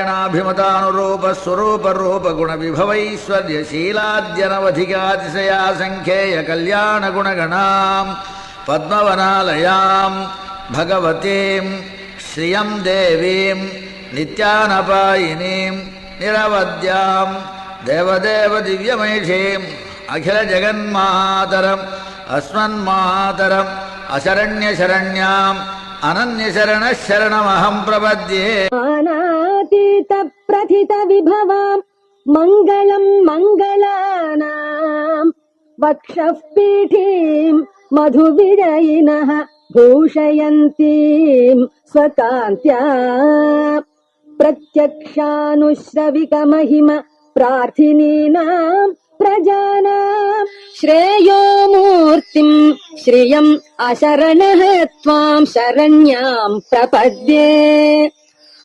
ಭಗವನ್ನಾರಾಯಣಾಭಿಮತಾನುರೂಪ ಸ್ವರೂಪ ರೂಪ ಗುಣ ವಿಭವೈಶ್ವರ್ಯಶೀಲಾದ್ಯನವಧಿಕಾತಿಶಯಾ ಸಂಖ್ಯೇಯ ಕಲ್ಯಾಣ ಗುಣಗಣಾಂ ಪದ್ಮವನಾಲಯಾಂ ಭಗವತೀಂ ಶ್ರಿಯಂ ದೇವೀಂ ನಿತ್ಯಾನಪಾಯಿನೀಂ ನಿರವದ್ಯಾಂ ದೇವದೇವ ದಿವ್ಯಮೈಷೀಂ ಅಖಿಲ ಜಗನ್ಮಾತರಂ ಅಸ್ಮನ್ಮಾತರಂ ಅಶರಣ್ಯ ಶರಣ್ಯಾಂ ಅನನ್ಯ ಶರಣ ಶರಣಮಹಂ ಪ್ರಪದ್ಯೆ. ಅನಾತೀತ ಪ್ರಥಿತ ವಿಭವಾಂ ಮಂಗಳಂ ಮಂಗಳಾನಾಂ ವಕ್ಷಃ ಪೀಠೀಂ ಮಧು ವಿಜಯಿನಃ ಭೂಷಯಂತೀಂ ಸ್ವಕಾಂತ್ಯಾ ಪ್ರತ್ಯಕ್ಷಾನುಶ್ರವಿಕ ಮಹಿಮ ಪ್ರಾರ್ಥಿನೀನಾಂ ಪ್ರಜಾನಾಂ ಶ್ರೇಯೋ ಮೂರ್ತಿಂ ಶ್ರಿಯಂ ಅಶರಣಃ ತ್ವಾಂ ಶರಣ್ಯಾಂ ಪ್ರಪದ್ಯೆ.